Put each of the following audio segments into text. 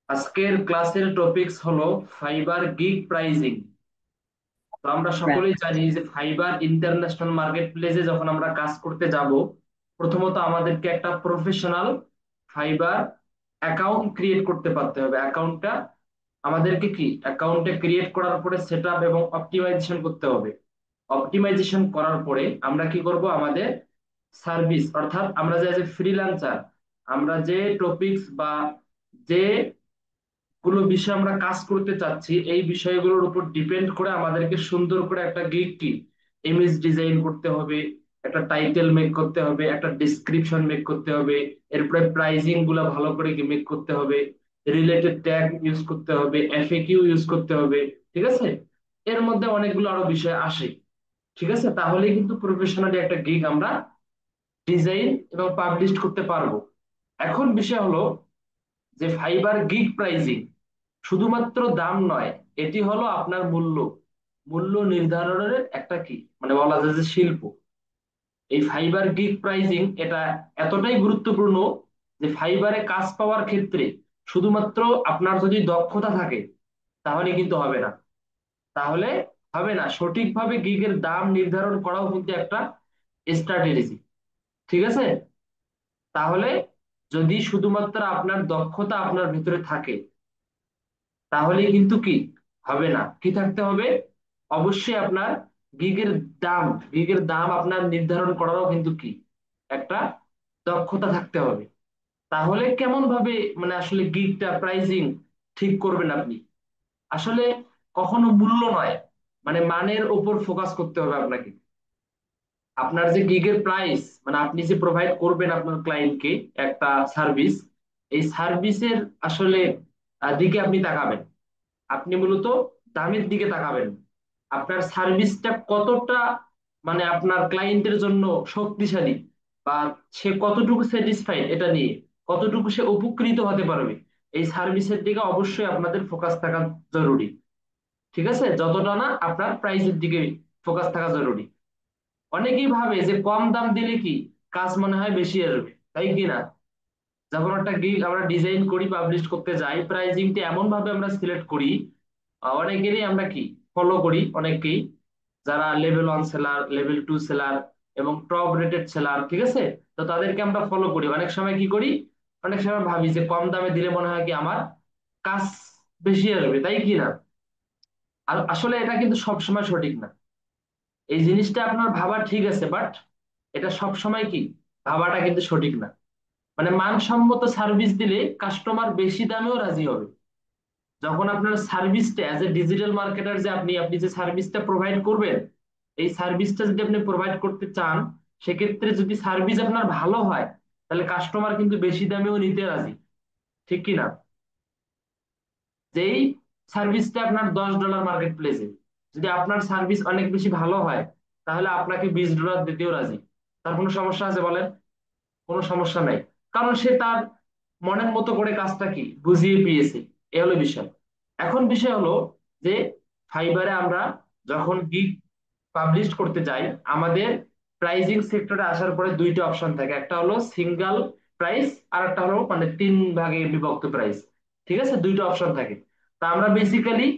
আজকের ক্লাসের টপিকস হলো ফাইবার গিগ প্রাইজিং। তো আমরা হ্যাঁ, সকলেই জানি যে ফাইবার ইন্টারন্যাশনাল মার্কেট প্লেসে যখন আমরা কাজ করতে যাব, প্রথমত আমাদেরকে একটা প্রফেশনাল ফাইবার অ্যাকাউন্ট ক্রিয়েট করতে পারতে হবে। অ্যাকাউন্টটা আমাদেরকে কি অ্যাকাউন্টে ক্রিয়েট করার পরে সেট আপ এবং অপটিমাইজেশন করতে হবে। অপটিমাইজেশন করার পরে আমরা কি করব, আমাদের সার্ভিস অর্থাৎ আমরা যে ফ্রিল্যান্সার, আমরা যে টপিকস বা যে গুলো বিষয় আমরা কাজ করতে চাচ্ছি, এই বিষয়গুলোর উপর ডিপেন্ড করে আমাদেরকে সুন্দর করে একটা গিগ কি ইমেজ ডিজাইন করতে হবে, একটা টাইটেল মেক করতে হবে, একটা ডিসক্রিপশন মেক করতে হবে, এরপরে প্রাইজিং গুলা ভালো করে মেক করতে হবে, রিলেটেড ট্যাগ ইউজ করতে হবে, এফএকিউ ইউজ করতে হবে। ঠিক আছে, এর মধ্যে অনেকগুলো আরো বিষয় আসে। ঠিক আছে, তাহলে কিন্তু প্রফেশনালি একটা গিগ আমরা ডিজাইন এবং পাবলিশ করতে পারবো। এখন বিষয় হলো যে ফাইবার গিগ প্রাইজিং শুধুমাত্র দাম নয়, এটি হলো আপনার মূল্য, মূল্য নির্ধারণের একটা কি মানে বলা যায় যে শিল্প। এই ফাইবার গিগ প্রাইজিং এটা এতটাই গুরুত্বপূর্ণ যে ফাইবারে কাজ পাওয়ার ক্ষেত্রে শুধুমাত্র আপনার যদি দক্ষতা থাকে তাহলে কিন্তু হবে না। তাহলে হবে না, সঠিকভাবে গিগের দাম নির্ধারণ করাও কিন্তু একটা স্ট্র্যাটেজি। ঠিক আছে, তাহলে যদি শুধুমাত্র আপনার দক্ষতা আপনার ভিতরে থাকে তাহলে কিন্তু কি হবে না, কি থাকতে হবে, অবশ্যই আপনার গিগের দাম গিগের দাম আপনার নির্ধারণ করারও কিন্তু কি একটা দক্ষতা থাকতে হবে। তাহলে কেমন ভাবে মানে আসলে গিগটা প্রাইসিং ঠিক করবেন আপনি? আসলে কখনো মূল্য নয়, মানে মানের উপর ফোকাস করতে হবে আপনাকে। আপনার যে গিগের প্রাইস মানে আপনি যে প্রোভাইড করবেন আপনার ক্লায়েন্টকে একটা সার্ভিস, এই সার্ভিসের আসলে দিকে আপনি তাকাবেন। আপনি মূলত দামের দিকে তাকাবেন। আপনার সার্ভিসটা কতটা মানে আপনার ক্লায়েন্টের জন্য শক্তিশালী, বা সে কতটুকু স্যাটিসফাইড এটা নিয়ে, কতটুকু সে উপকৃত হতে পারবে, এই সার্ভিসের দিকে অবশ্যই আপনাদের ফোকাস থাকা জরুরি। ঠিক আছে, যতটা না আপনার প্রাইসের দিকে ফোকাস থাকা জরুরি। অনেকেই ভাবে যে কম দাম দিলে কি কাজ মনে হয় বেশি আসবে, তাই কি না? যখন একটা গিগ আমরা ডিজাইন করি পাবলিশ করতে যাই, প্রাইজিংটা এমন ভাবে আমরা সিলেক্ট করি, অনেকেরই আমরা কি ফলো করি, অনেকেই যারা লেভেল 1 সেলার, লেভেল 2 সেলার এবং টপ রেটেড সেলার। ঠিক আছে, তো তাদেরকে আমরা ফলো করি। অনেক সময় কি করি, অনেক সময় ভাবি যে কম দামে দিলে মনে হয় কি আমার কাজ বেশি আসবে, তাই কি না? আর আসলে এটা কিন্তু সব সময় সঠিক না। এই জিনিসটা আপনার ভাবা ঠিক আছে, বাট এটা সব সময় কি ভাবাটা কিন্তু সঠিক না। মানে মানসম্মত সার্ভিস দিলে কাস্টমার বেশি দামেও রাজি হবে। যখন আপনার সার্ভিসটা অ্যাজ এ ডিজিটাল মার্কেটার, যে আপনি আপনি যে সার্ভিসটা প্রোভাইড করবেন, এই সার্ভিসটা যদি আপনি প্রোভাইড করতে চান, সেক্ষেত্রে যদি সার্ভিস আপনার ভালো হয় তাহলে কাস্টমার কিন্তু বেশি দামেও নিতে রাজি। ঠিক কি না? যেই সার্ভিসটা আপনার $10 মার্কেট প্লেসে, যদি আপনার সার্ভিস অনেক বেশি ভালো হয় তাহলে আপনাকে $20 দিতেও রাজি। তার কোনো সমস্যা আছে বলেন? কোনো সমস্যা নাই। কারণ সে তার মনের মতো করে কাজটা কি বুঝিয়ে পেয়েছে। এ হলো বিষয়। এখন বিষয় হলো যে ফাইবারে আমরা যখন গিগ পাবলিশ করতে যাই, আমাদের প্রাইজিং সেক্টরে আসার পরে দুইটা অপশন থাকে, একটা হলো সিঙ্গেল প্রাইস আর একটা হলো মানে 3 ভাগে বিভক্ত প্রাইস। ঠিক আছে, দুইটা অপশন থাকে। তা আমরা বেসিক্যালি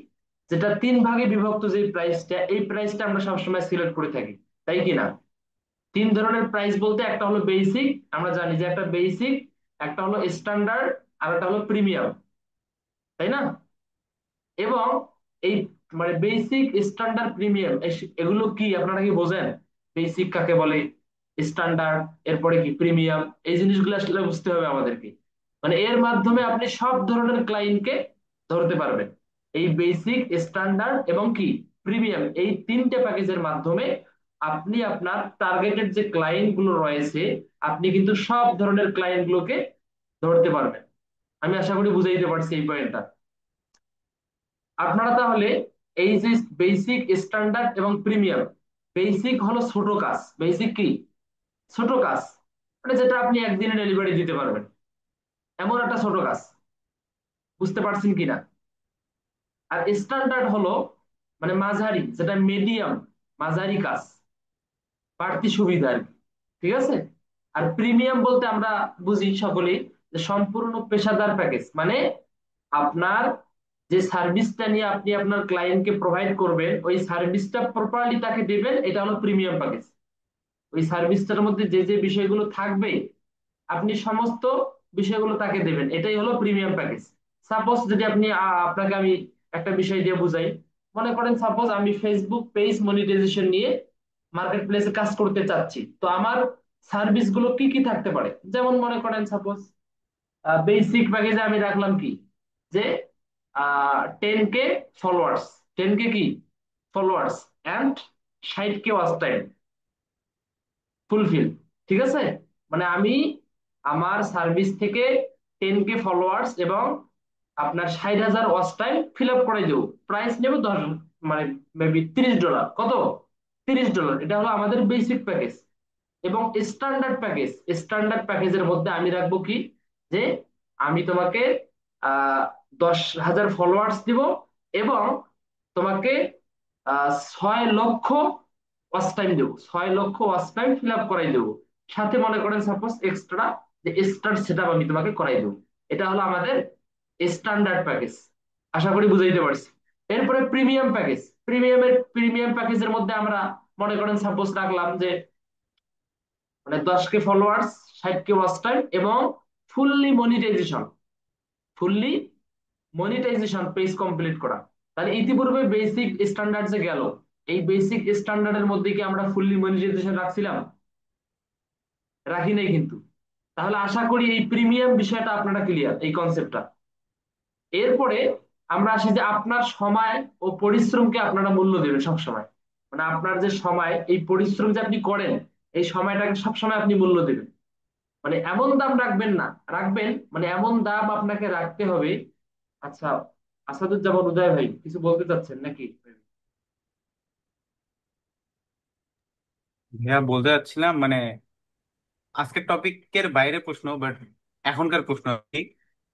যেটা 3 ভাগে বিভক্ত যে প্রাইসটা, এই প্রাইসটা আমরা সবসময় সিলেক্ট করে থাকি, তাই কি না? 3 ধরনের প্রাইস বলতে একটা হলো বেসিক, আমরা জানি যে একটা বেসিক, একটা হলো স্ট্যান্ডার্ড, আর একটা হলো প্রিমিয়াম, তাই না? এবং এই মানে বেসিক, স্ট্যান্ডার্ড, প্রিমিয়াম এগুলো কি আপনারা কি বোঝেন? বেসিক কাকে বলে, স্ট্যান্ডার্ড, এরপরে কি প্রিমিয়াম, এই জিনিসগুলো আসলে বুঝতে হবে আমাদেরকে। মানে এর মাধ্যমে আপনি সব ধরনের ক্লায়েন্টকে ধরতে পারবেন। এই বেসিক, স্ট্যান্ডার্ড এবং কি প্রিমিয়াম, এই 3টে প্যাকেজের মাধ্যমে আপনি আপনার টার্গেটেড যে ক্লায়েন্ট গুলো রয়েছে, আপনি কিন্তু সব ধরনের ক্লায়েন্ট গুলোকে ধরতে পারবেন। আমি আশা করি বুঝাইতে পারছি এই পয়েন্টটা। আপনারা তাহলে এই যে বেসিক, স্ট্যান্ডার্ড এবং প্রিমিয়াম, বেসিক হলো ছোট কাজ। বেসিক কি ছোট কাজ, মানে যেটা আপনি একদিনে ডেলিভারি দিতে পারবেন, এমন একটা ছোট কাজ। বুঝতে পারছেন কিনা? আর স্ট্যান্ডার্ড হলো মানে মাঝারি, যেটা মিডিয়াম, মাঝারি কাজ, বাড়তি সুবিধা আর কি। ঠিক আছে, আর প্রিমিয়াম বলতে আমরা বুঝি সকলেই যে সম্পূর্ণ পেশাদার প্যাকেজ, মানে আপনার যে সার্ভিসটা নিয়ে আপনি আপনার ক্লায়েন্টকে প্রোভাইড করবেন, ওই সার্ভিসটা প্রপারলি তাকে দেবেন, এটা হলো প্রিমিয়াম প্যাকেজ। ওই সার্ভিসটার মধ্যে যে যে বিষয়গুলো থাকবে আপনি সমস্ত বিষয়গুলো তাকে দেবেন, এটাই হলো প্রিমিয়াম প্যাকেজ। সাপোজ যদি আপনি আপনাকে আমি একটা বিষয় দিয়ে বুঝাই। মনে করেন সাপোজ আমি ফেসবুক পেজ মনিটাইজেশন নিয়ে মার্কেট প্লেসে কাজ করতে চাচ্ছি, তো আমার সার্ভিস গুলো কি কি থাকতে পারে। যেমন মনে করেন সাপোজ বেসিক প্যাকেজে আমি রাখলাম কি, যে 10K ফলোয়ার্স, 10K কি followers and 60K watch time fulfil. ঠিক আছে, মানে আমি আমার সার্ভিস থেকে 10K ফলোয়ার্স এবং আপনার 60,000 ওয়াচ টাইম ফিল আপ করে দেবো। প্রাইস নেবো 10, মানে মেবি $30। কত? $30। এটা হলো আমাদের বেসিক প্যাকেজ। এবং স্ট্যান্ডার্ড প্যাকেজ, স্ট্যান্ডার্ড প্যাকেজের মধ্যে আমি রাখবো কি, যে আমি তোমাকে 10,000 ফলোয়ার্স দিব এবং তোমাকে 6 লক্ষ ওয়াচ টাইম দেবো, 6 লক্ষ ওয়াচ টাইম ফিল আপ করাই দেবো। সাথে মনে করেন সাপোজ এক্সট্রা যে স্টার্ট সেট আপ আমি তোমাকে করাই দেবো। এটা হলো আমাদের স্ট্যান্ডার্ড প্যাকেজ। আশা করি বুঝাইতে পারছি। এরপরে প্রিমিয়াম প্যাকেজের মধ্যে আমরা মনে করেন সাপোজ রাখলাম যে মানে 10K followers, 60K watch time এবং fully monetisation, fully monetisation page complete করা। তাহলে ইতিপূর্বে বেসিক স্ট্যান্ডার্ড যে গেল, এই বেসিক স্ট্যান্ডার্ডের মধ্যে কি আমরা ফুললি মনিটাইজেশন রাখছিলাম? রাখি নাই কিন্তু। তাহলে আশা করি এই প্রিমিয়াম বিষয়টা আপনারা ক্লিয়ার, এই কনসেপ্টটা। এরপরে আমরা আসি যে আপনার সময় ও পরিশ্রমকে আপনারা মূল্য দেবেন সব সময়। মানে আপনার যে সময়, এই পরিশ্রম যে আপনি করেন, এই সময়টাকে সবসময় আপনি মূল্য দেবেন। মানে এমন দাম রাখবেন না, রাখবেন মানে এমন দাম আপনাকে রাখতে হবে। আচ্ছা, আসাদুজ্জামান উদয় ভাই কিছু বলতে চাচ্ছেন নাকি? ভাইয়া বলতে চাচ্ছিলাম মানে আজকের টপিকের বাইরে প্রশ্ন, বাট এখনকার প্রশ্ন আর কি,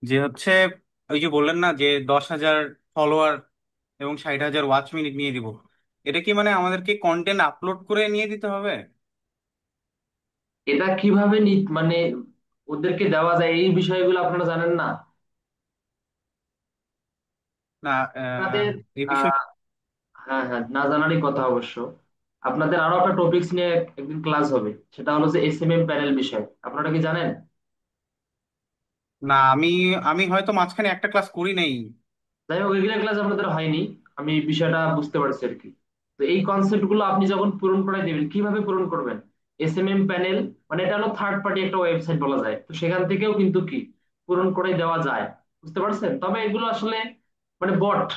যে হচ্ছে ওই যে বললেন না যে 10,000 ফলোয়ার এবং 60,000 ওয়াচ মিনিট নিয়ে দিব, এটা কি মানে আমাদেরকে কন্টেন্ট আপলোড করে নিয়ে দিতে হবে? এটা কিভাবে মানে ওদেরকে দেওয়া যায় এই বিষয়গুলো আপনারা জানেন না? না, আপনাদের এই বিষয়ে আহ হ্যাঁ হ্যাঁ, না জানারই কথা অবশ্য। আপনাদের আরো একটা টপিকস নিয়ে একদিন ক্লাস হবে, সেটা হলো যে SMM প্যানেল বিষয়। আপনারা কি জানেন? না, আমি আমি হয়তো মাঝখানে একটা ক্লাস করি নাই। যাই হোক, এগুলো ক্লাস আপনাদের হয়নি, আমি বিষয়টা বুঝতে পারছি আর কি। তো এই কনসেপ্ট গুলো আপনি যখন পূরণ করে দিবেন, কিভাবে পূরণ করবেন? SMM প্যানেল মানে এটা হলো থার্ড পার্টি একটা ওয়েবসাইট বলা যায়, তো সেখান থেকেও কিন্তু কি পূরণ করে দেওয়া যায়। বুঝতে পারছেন? তবে এগুলো আসলে মানে বট,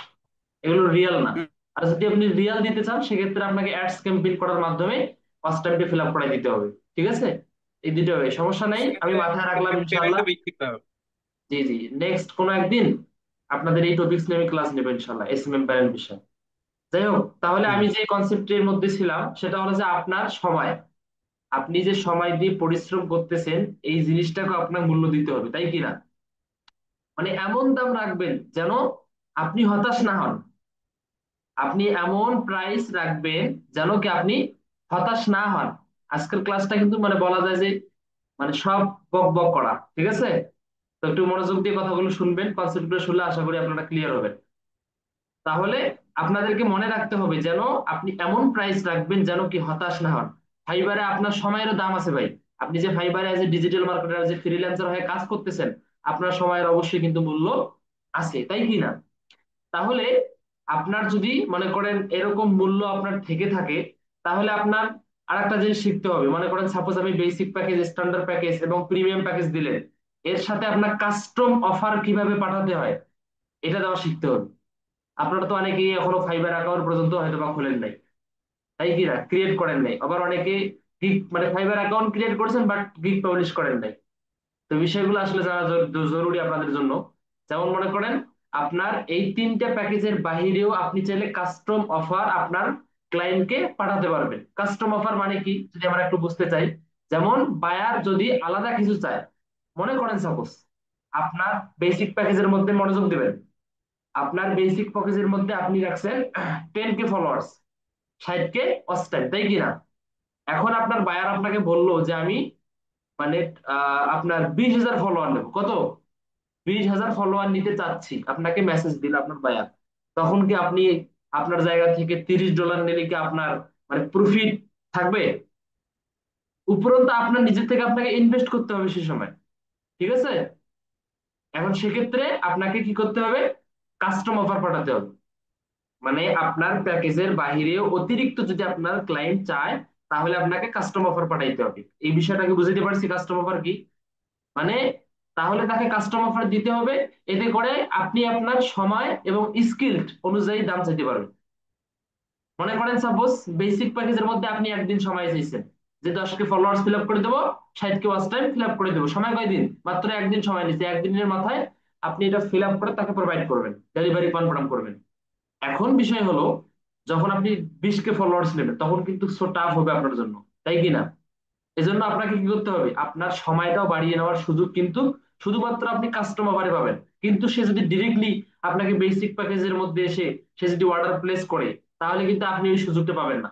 এগুলো রিয়েল না। হুম, আর যদি আপনি রিয়েল দিতে চান, সেক্ষেত্রে আপনাকে অ্যাডস ক্যাম্পেইন করার মাধ্যমে ফার্স্ট টাইমটা ফিল আপ করে দিতে হবে। ঠিক আছে, এই দুটো হবে, সমস্যা নেই, আমি সেক্ষেত্রে মাথায় রাখলাম ইনশাল্লাহ। পেমেন্টটা বেশি দিতে হবে। জি জি, নেক্সট কোনো একদিন আপনাদের এই টপিকস নিয়ে আমি ক্লাস নেবো ইনশাল্লাহ, SMM প্যানেল বিষয়। যাই হোক, তাহলে ঠিক আমি আছে। যে কনসেপ্টের মধ্যে ছিলাম সেটা হলো যে আপনার সময়, আপনি যে সময় দিয়ে পরিশ্রম করতেছেন, এই জিনিসটাকে আপনার মূল্য দিতে হবে, তাই কি না? মানে এমন দাম রাখবেন যেন আপনি হতাশ না হন। আপনি এমন প্রাইস রাখবেন যেন কি আপনি হতাশ না হন। আজকের ক্লাসটা কিন্তু মানে বলা যায় যে মানে সব বক বক করা, ঠিক আছে? তো একটু মনোযোগ দিয়ে কথাগুলো শুনবেন, কনসেপ্টগুলো শুনলে আশা করি আপনারা ক্লিয়ার হবেন। তাহলে আপনাদেরকে মনে রাখতে হবে যেন আপনি এমন প্রাইস রাখবেন যেন কি হতাশ না হন। ফাইবারে আপনার সময়েরও দাম আছে ভাই। আপনি যে ফাইবারে এজ এ ডিজিটাল মার্কেটার, যে ফ্রিল্যান্সার হয়ে কাজ করতেছেন, আপনার সময়ের অবশ্যই কিন্তু মূল্য আছে, তাই কি না? তাহলে আপনার যদি মনে করেন এরকম মূল্য আপনার থেকে থাকে, তাহলে আপনার আরেকটা জিনিস শিখতে হবে। মনে করেন সাপোজ আমি বেসিক প্যাকেজ, স্ট্যান্ডার্ড প্যাকেজ এবং প্রিমিয়াম প্যাকেজ দিলেন, এর সাথে আপনার কাস্টম অফার কিভাবে পাঠাতে হয় এটা দেওয়া শিখতে হবে। আপনারা তো অনেকেই এখনো ফাইবার অ্যাকাউন্ট পর্যন্ত হয়তো বা খোলেন নাই, তাই কি না, ক্রিয়েট করেন নাই। আবার অনেকে গিগ মানে ফাইবার অ্যাকাউন্ট ক্রিয়েট করেছেন বাট গিগ পাবলিশ করেন নাই। তো বিষয়গুলো আসলে জানা জরুরি আপনাদের জন্য। যেমন মনে করেন আপনার এই 3টা প্যাকেজের বাহিরেও আপনি চাইলে কাস্টম অফার আপনার ক্লায়েন্টকে পাঠাতে পারবেন। কাস্টম অফার মানে কি যদি আমরা একটু বুঝতে চাই, যেমন বায়ার যদি আলাদা কিছু চায়, মনে করেন সাপোজ আপনার বেসিক প্যাকেজের মধ্যে মনোযোগ দিবেন, আপনার বেসিক প্যাকেজের মধ্যে আপনি রাখছেন 10K followers, 60K watch time, তাই কিনা? এখন আপনার বায়ার আপনাকে বললো যে আমি মানে আপনার 20,000 ফলোয়ার নেবো, কত? 20,000 ফলোয়ার নিতে চাচ্ছি, আপনাকে মেসেজ দিল আপনার বায়ার, তখন কি আপনি আপনার জায়গা থেকে $30 নিলে কি আপনার মানে প্রফিট থাকবে? উপরন্তু আপনার নিজে থেকে আপনাকে ইনভেস্ট করতে হবে সে সময়, ঠিক আছে? এখন সেক্ষেত্রে আপনাকে কি করতে হবে? কাস্টম অফার পাঠাতে হবে। মানে আপনার প্যাকেজের বাহিরেও অতিরিক্ত যদি আপনার ক্লায়েন্ট চায়, তাহলে আপনাকে কাস্টম অফার পাঠাইতে হবে। এই বিষয়টাকে বুঝতে পারছি কাস্টম অফার কি? মানে তাহলে তাকে কাস্টম অফার দিতে হবে, এতে করে আপনি আপনার সময় এবং স্কিল অনুযায়ী দাম চাইতে পারবেন। মনে করেন সাপোজ বেসিক প্যাকেজের মধ্যে আপনি একদিন সময় চাইছেন, যে 10কে ফলোয়ার্স ফিল আপ করে দেবো, 60কে ওয়াচ টাইম ফিল আপ করে দেবো, সময় কয়দিন? মাত্র একদিন সময় নিচ্ছে, একদিনের মাথায় আপনি এটা ফিল আপ করে তাকে প্রোভাইড করবেন, ডেলিভারি কনফার্ম করবেন। এখন বিষয় হলো, যখন আপনি 20কে ফলোয়ার্স নেবেন তখন কিন্তু সো টাফ হবে আপনার জন্য, তাই কি না? এজন্য আপনাকে কি করতে হবে? আপনার সময়টাও বাড়িয়ে নেওয়ার সুযোগ কিন্তু শুধুমাত্র আপনি কাস্টম অফারে পাবেন। কিন্তু সে যদি ডিরেক্টলি আপনাকে বেসিক প্যাকেজের মধ্যে এসে সে যদি অর্ডার প্লেস করে, তাহলে কিন্তু আপনি ওই সুযোগটা পাবেন না।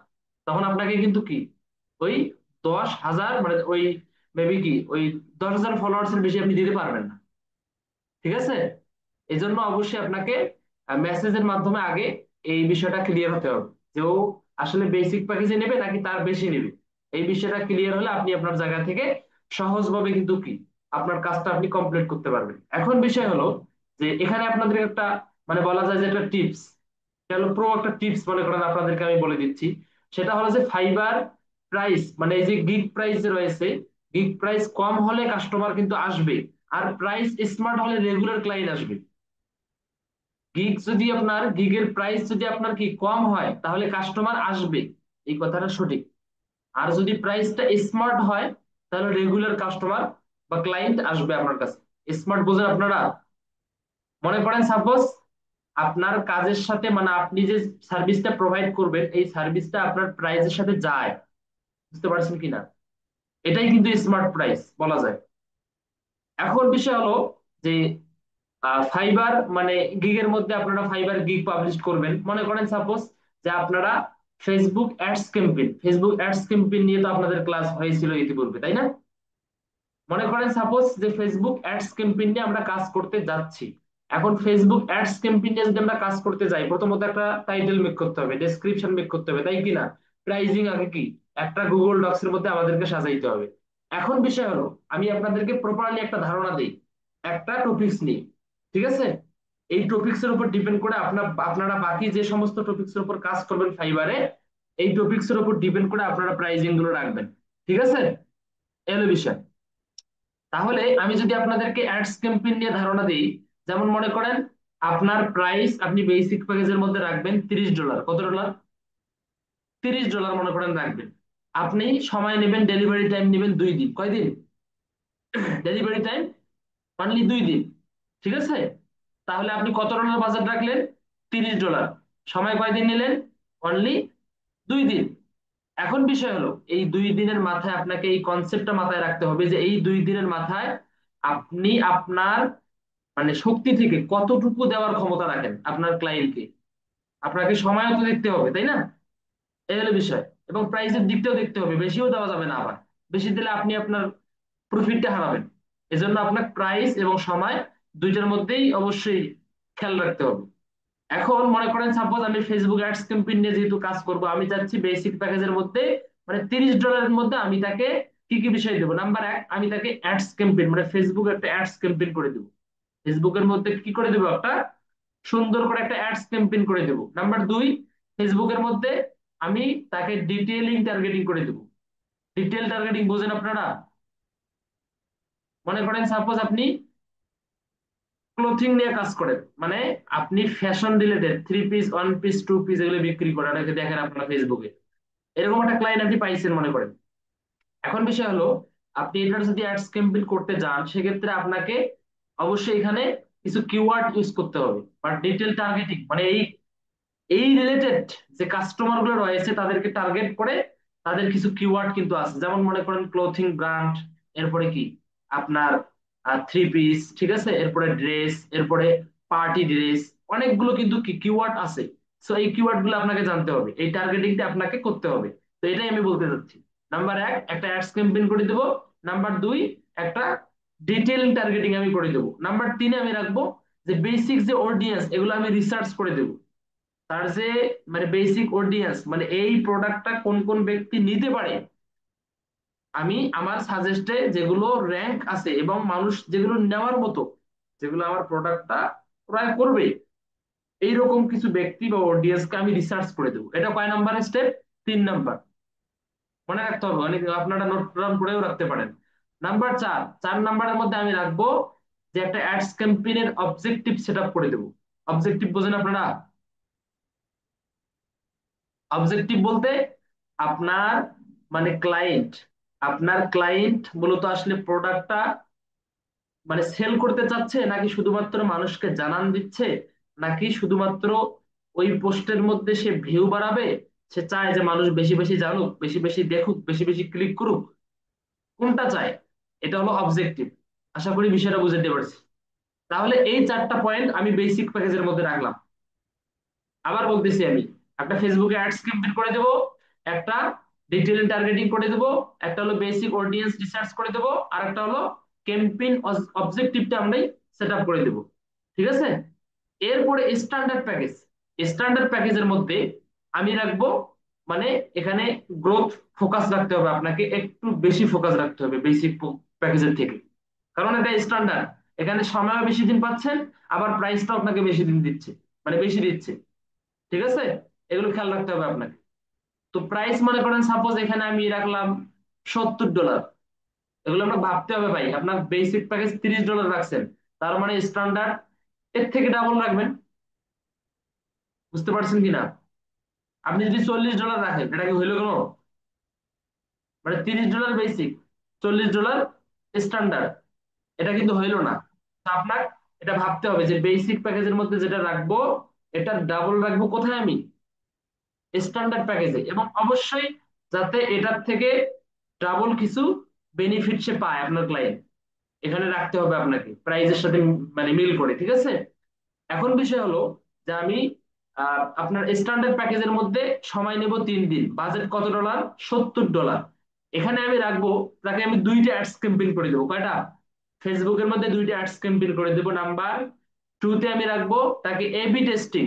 তখন আপনাকে কিন্তু কি ওই 10,000 মানে ওই মেবি কি ওই 10,000 ফলোয়ার্স এর বেশি আপনি দিতে পারবেন না, ঠিক আছে? এই জন্য অবশ্যই আপনাকে মেসেজের মাধ্যমে আগে এই বিষয়টা ক্লিয়ার হতে হবে, যে ও আসলে বেসিক প্যাকেজে নেবে নাকি তার বেশি নেবে। এই বিষয়টা ক্লিয়ার হলে আপনি আপনার জায়গা থেকে সহজভাবে কিন্তু কি আপনার কাজটা আপনি কমপ্লিট করতে পারবেন। এখন বিষয় হলো যে এখানে আপনাদের একটা মানে বলা যায় যে একটা টিপস, হলো প্রো একটা টিপস মনে করেন আপনাদেরকে আমি বলে দিচ্ছি। সেটা হলো যে ফাইবার প্রাইস মানে এই যে গিগ প্রাইস রয়েছে, গিগ প্রাইস কম হলে কাস্টমার কিন্তু আসবে, আর প্রাইস স্মার্ট হলে রেগুলার ক্লায়েন্ট আসবে। গিগের প্রাইস যদি আপনার কি কম হয় তাহলে কাস্টমার আসবে, এই কথাটা সঠিক। আর যদি প্রাইসটা স্মার্ট হয় তাহলে রেগুলার কাস্টমার বা ক্লায়েন্ট আসবে আপনার কাছে। স্মার্ট বোঝেন আপনারা? মনে করেন সাপোজ আপনার কাজের সাথে মানে আপনি যে সার্ভিসটা প্রোভাইড করবেন এই সার্ভিসটা আপনার প্রাইসের সাথে যায়, বুঝতে পারছেন কিনা? এটাই কিন্তু স্মার্ট প্রাইস বলা যায়। এখন বিষয় হলো যে ফাইবার মানে গিগের মধ্যে আপনারা ফাইবার গিগ পাবলিশ করবেন। মনে করেন সাপোজ যে আপনারা ফেসবুক অ্যাডস ক্যাম্পেইন নিয়ে তো আপনাদের ক্লাস হয়েছিল ইতিপূর্বে, তাই না? মনে করেন সাপোজ যে ফেসবুক অ্যাডস ক্যাম্পেইন নিয়ে আমরা কাজ করতে যাচ্ছি। এখন ফেসবুক অ্যাডস ক্যাম্পেইন নিয়ে যদি আমরা কাজ করতে যাই, প্রথমত একটা টাইটেল মেক করতে হবে, ডেসক্রিপশন মেক করতে হবে, তাই কি না? প্রাইজিং আগে কি একটা গুগল ডক্স এর মধ্যে আমাদেরকে সাজাইতে হবে। এখন বিষয় হলো আমি আপনাদেরকে প্রপারলি একটা ধারণা দিই একটা টপিকস নিয়ে, ঠিক আছে? এই টপিকস এর উপর ডিপেন্ড করে আপনারা বাকি যে সমস্ত টপিকস এর উপর কাজ করবেন ফাইবারে, এই টপিকস এর উপর ডিপেন্ড করে আপনারা প্রাইজিং গুলো রাখবেন, ঠিক আছে? এলো বিষয়। তাহলে আমি যদি আপনাদেরকে অ্যাডস ক্যাম্পেইন নিয়ে ধারণা দিই, যেমন মনে করেন আপনার প্রাইস আপনি বেসিক প্যাকেজের মধ্যে রাখবেন $30। কত ডলার? $30 মনে করেন রাখবেন। আপনি সময় নেবেন, ডেলিভারি টাইম নেবেন 2 দিন। কয়দিন? ডেলিভারি টাইম অনলি 2 দিন, ঠিক আছে? তাহলে আপনি কত ডলার বাজেট রাখলেন? $30। সময় কয়দিন নিলেন? অনলি 2 দিন। এখন বিষয় হলো এই 2 দিনের মাথায় আপনাকে এই কনসেপ্টটা মাথায় রাখতে হবে যে এই 2 দিনের মাথায় আপনি আপনার মানে শক্তি থেকে কতটুকু দেওয়ার ক্ষমতা রাখেন আপনার ক্লায়েন্টকে। আপনাকে সময়ও তো দেখতে হবে, তাই না? এই হলো বিষয়। এবং প্রাইসের দিকটাও দেখতে হবে, বেশিও দেওয়া যাবে না আবার। বেশি দিলে আপনি আপনার প্রফিটটা হারাবেন। এজন্য আপনার প্রাইস এবং সময় দুইটার মধ্যেই অবশ্যই খেয়াল রাখতে হবে। এখন মনে করেন সাপোজ আমি ফেসবুক অ্যাডস ক্যাম্পেইন নিয়ে যেহেতু কাজ করব, আমি চাচ্ছি বেসিক প্যাকেজের মধ্যে মানে $30 মধ্যে আমি তাকে কি কি বিষয় দেবো। নাম্বার 1, আমি তাকে অ্যাডস ক্যাম্পেইন মানে ফেসবুক একটা অ্যাডস ক্যাম্পেইন করে দেবো। ফেসবুকের মধ্যে কি করে দেবো? একটা সুন্দর করে একটা অ্যাডস ক্যাম্পেইন করে দেবো। নাম্বার 2, ফেসবুকের মধ্যে আমি তাকে ডিটেইলিং টার্গেটিং করে দেবো। ডিটেল টার্গেটিং বোঝেন আপনারা? মনে করেন সাপোজ আপনি ক্লোথিং নিয়ে কাজ করেন, মানে আপনি fashion related 3 piece, 1 piece, 2 piece এগুলো বিক্রি করেন, অনেকে দেখেন আপনার ফেসবুকে। এরকম একটা ক্লায়েন্ট আপনি পাইছেন মনে করেন। এখন বিষয় হলো আপনি এটার যদি অ্যাডস ক্যাম্পেইন করতে যান, সেক্ষেত্রে আপনাকে অবশ্যই এখানে কিছু কিওয়ার্ড ইউজ করতে হবে বা ডিটেল টার্গেটিং মানে এই এই রিলেটেড যে কাস্টমার গুলো রয়েছে তাদেরকে টার্গেট করে তাদের কিছু কিওয়ার্ড কিন্তু আছে। যেমন মনে করেন ক্লোথিং ব্র্যান্ড, এরপরে কি আপনার 3 পিস, ঠিক আছে, এরপরে ড্রেস, এরপরে পার্টি ড্রেস, অনেকগুলো কিন্তু কি কিওয়ার্ড আছে। সো এই কিওয়ার্ড গুলো আপনাকে জানতে হবে, এই টার্গেটিংটা আপনাকে করতে হবে। তো এটাই আমি বলতে চাচ্ছি। নাম্বার 1, একটা অ্যাডস ক্যাম্পেইন করে দেবো। নাম্বার 2, একটা ডিটেইল টার্গেটিং আমি করে দেবো। নাম্বার 3 আমি রাখবো যে বেসিক যে অডিয়েন্স এগুলো আমি রিসার্চ করে দেবো। তার যে মানে বেসিক অডিয়েন্স মানে এই প্রোডাক্টটা কোন কোন ব্যক্তি নিতে পারে, আমি আমার সাজেস্টে যেগুলো র্যাঙ্ক আছে এবং মানুষ যেগুলো নেওয়ার মতো, যেগুলো আমার প্রোডাক্টটা ক্রয় করবে, এইরকম কিছু ব্যক্তি বা অডিয়েন্সকে আমি রিসার্চ করে দেবো। এটা কয় নাম্বারের স্টেপ? 3 নাম্বার। মনে রাখতে হবে, অনেক আপনারা নোট ডাউন করেও রাখতে পারেন। নাম্বার 4, 4 নাম্বারের মধ্যে আমি রাখবো যে একটা অ্যাডস ক্যাম্পেইনের অবজেক্টিভ সেট আপ করে দেবো। অবজেক্টিভ বোঝেন আপনারা? অবজেক্টিভ বলতে আপনার মানে ক্লায়েন্ট, আপনার ক্লায়েন্ট মূলত আসলে প্রোডাক্টটা মানে সেল করতে চাচ্ছে, নাকি শুধুমাত্র মানুষকে জানান দিচ্ছে, নাকি শুধুমাত্র ওই পোস্টের মধ্যে সে ভিউ বাড়াবে, সে চায় যে মানুষ বেশি বেশি জানুক, বেশি বেশি দেখুক, বেশি বেশি ক্লিক করুক, কোনটা চায়? এটা হলো অবজেক্টিভ। আশা করি বিষয়টা বুঝতে পারছি। তাহলে এই 4টা পয়েন্ট আমি বেসিক প্যাকেজের মধ্যে রাখলাম। আবার বলতেছি, আমি একটা ফেসবুকে অ্যাডস ক্যাম্পেইন করে দেবো, একটা ডিটেইল টার্গেটিং করে দেবো, একটা হলো বেসিক অডিয়েন্স রিসার্চ করে দেবো, আর একটা হলো ক্যাম্পেইন অবজেক্টিভটা আমরা সেট আপ করে দেবো। ঠিক আছে? এরপরে স্ট্যান্ডার্ড প্যাকেজের মধ্যে আমি রাখবো মানে এখানে গ্রোথ ফোকাস রাখতে হবে, আপনাকে একটু বেশি ফোকাস রাখতে হবে বেসিক প্যাকেজের থেকে। কারণ এটা স্ট্যান্ডার্ড, এখানে সময়ও বেশি দিন পাচ্ছেন, আবার প্রাইসটাও আপনাকে বেশি দিন দিচ্ছে, মানে বেশি দিচ্ছে। ঠিক আছে? এগুলো খেয়াল রাখতে হবে আপনাকে। তো প্রাইস মনে করেন সাপোজ এখানে আমি রাখলাম $70, এগুলো আপনার ভাবতে হবে ভাই, আপনার বেসিক প্যাকেজ $30 রাখছেন, তার মানে স্ট্যান্ডার্ড এর থেকে ডাবল রাখবেন। বুঝতে পারছেন কিনা? আপনি যদি $40 রাখেন, এটা কি হইলো কোনো? মানে $30 বেসিক, $40 স্ট্যান্ডার্ড, এটা কিন্তু হইলো না। তো আপনার এটা ভাবতে হবে যে বেসিক প্যাকেজের মধ্যে যেটা রাখবো, এটা ডাবল রাখবো কোথায় আমি? স্ট্যান্ডার্ড প্যাকেজে। এবং অবশ্যই যাতে এটার থেকে ডাবল কিছু বেনিফিট সে পায় আপনার ক্লায়েন্ট, এখানে রাখতে হবে আপনাকে প্রাইজের সাথে মানে মিল করে। ঠিক আছে? এখন বিষয় হলো যে আমি আপনার স্ট্যান্ডার্ড প্যাকেজের মধ্যে সময় নেব 3 দিন, বাজেট কত ডলার? $70। এখানে আমি রাখবো তাকে আমি 2টা অ্যাডস ক্যাম্পেইন করে দেবো। কয়টা? ফেসবুকের মধ্যে 2টা অ্যাডস ক্যাম্পেইন করে দেবো। নাম্বার 2 তে আমি রাখবো তাকে এবি টেস্টিং,